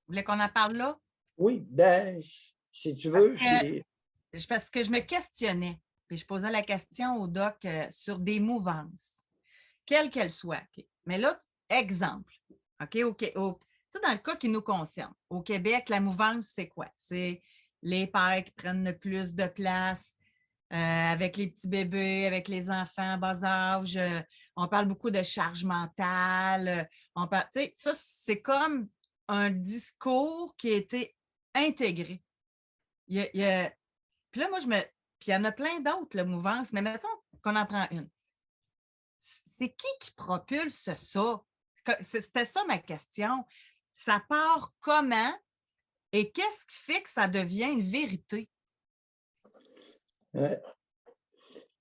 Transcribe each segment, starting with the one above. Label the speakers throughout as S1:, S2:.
S1: voulez qu'on en parle là?
S2: Oui, ben, si tu veux, je suis...
S1: Parce que je me questionnais, puis je posais la question au doc sur des mouvances, quelles qu'elles soient. OK? Mais là, exemple, OK, dans le cas qui nous concerne, au Québec, la mouvance, c'est quoi? C'est les pères qui prennent le plus de place avec les petits bébés, avec les enfants bas âge. On parle beaucoup de charge mentale. Ça, c'est comme un discours qui a été intégré. Il y a puis là, moi, puis il y en a plein d'autres, la mouvance, mais mettons qu'on en prend une. C'est qui propulse ça? C'était ça ma question. Ça part comment et qu'est-ce qui fait que ça devient une vérité?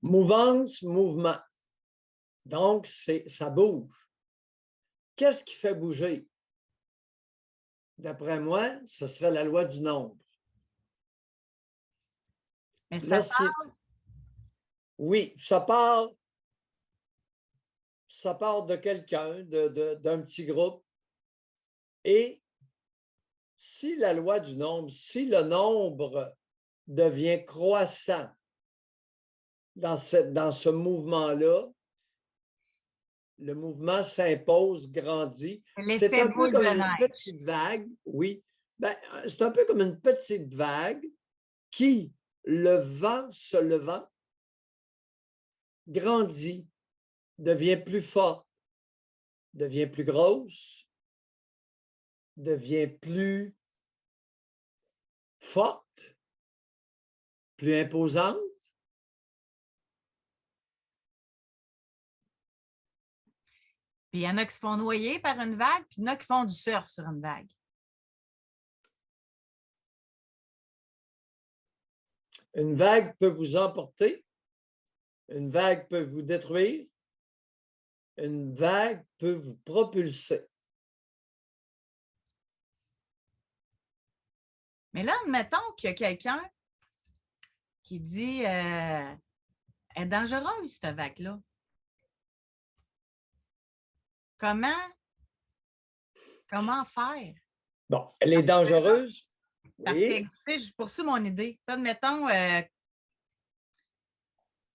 S2: Mouvance, mouvement. Donc, ça bouge. Qu'est-ce qui fait bouger? D'après moi, ce serait la loi du nombre.
S1: Mais ça
S2: Lorsqu'il... Oui, ça part de quelqu'un, d'un petit groupe. Et si la loi du nombre, si le nombre devient croissant dans ce mouvement-là, le mouvement s'impose, grandit. C'est
S1: l'effet
S2: un peu
S1: boule
S2: comme
S1: de
S2: une
S1: neige.
S2: petite vague, oui. Ben, c'est un peu comme une petite vague qui, le vent se levant, grandit, devient plus forte, devient plus grosse, devient plus forte, plus imposante.
S1: Puis il y en a qui se font noyer par une vague, puis il y en a qui font du surf sur une vague.
S2: Une vague peut vous emporter, une vague peut vous détruire, une vague peut vous propulser.
S1: Mais là, admettons qu'il y a quelqu'un qui dit elle est dangereuse, cette vague-là. Comment faire?
S2: Bon, elle est dangereuse,
S1: Parce que,
S2: oui.
S1: je poursuis mon idée. Admettons,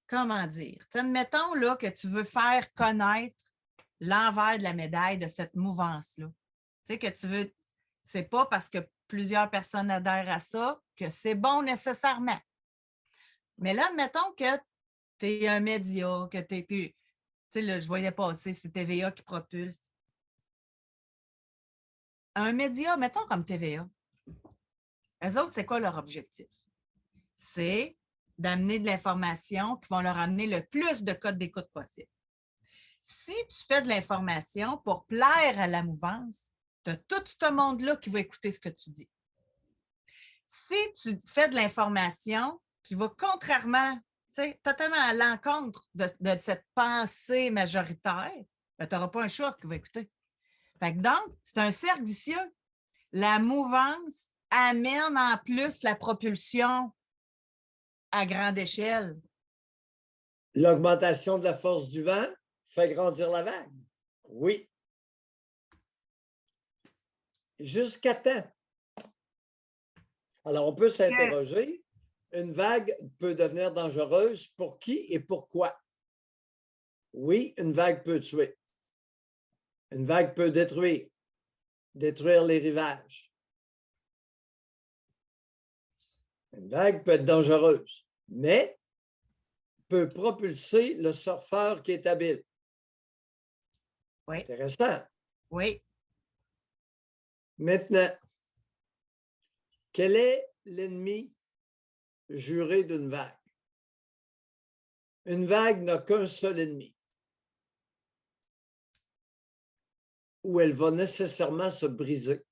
S1: comment dire? Admettons là, que tu veux faire connaître l'envers de la médaille de cette mouvance-là. Tu sais, que tu veux, c'est pas parce que plusieurs personnes adhèrent à ça que c'est bon nécessairement. Mais là, admettons que tu es un média, que tu es. Tu sais, là, je voyais passer, c'est TVA qui propulse. Un média, mettons comme TVA, eux autres, c'est quoi leur objectif? C'est d'amener de l'information qui vont leur amener le plus de codes d'écoute possible. Si tu fais de l'information pour plaire à la mouvance, tu as tout ce monde-là qui va écouter ce que tu dis. Si tu fais de l'information qui va contrairement, totalement à l'encontre de cette pensée majoritaire, ben, tu n'auras pas un choix qui va écouter. Fait que donc, c'est un cercle vicieux. La mouvance amène en plus la propulsion à grande échelle.
S2: L'augmentation de la force du vent fait grandir la vague. Oui. Jusqu'à temps. Alors, on peut s'interroger, une vague peut devenir dangereuse pour qui et pourquoi? Oui, une vague peut tuer. Une vague peut détruire les rivages. Une vague peut être dangereuse, mais peut propulser le surfeur qui est habile.
S1: Oui.
S2: Intéressant.
S1: Oui.
S2: Maintenant, quel est l'ennemi juré d'une vague? Une vague n'a qu'un seul ennemi, où elle va nécessairement se briser.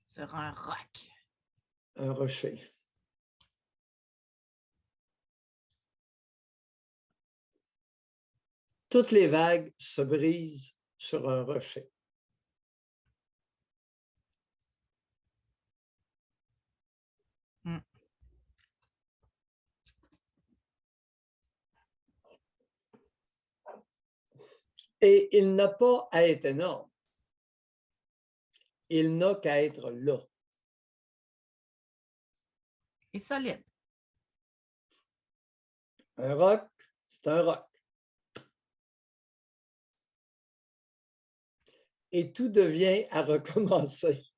S1: Sur un roc.
S2: Un rocher. Toutes les vagues se brisent sur un rocher.
S1: Mm.
S2: Et il n'a pas à être énorme. Il n'a qu'à être là.
S1: Et solide.
S2: Un roc, c'est un roc. Et tout devient à recommencer.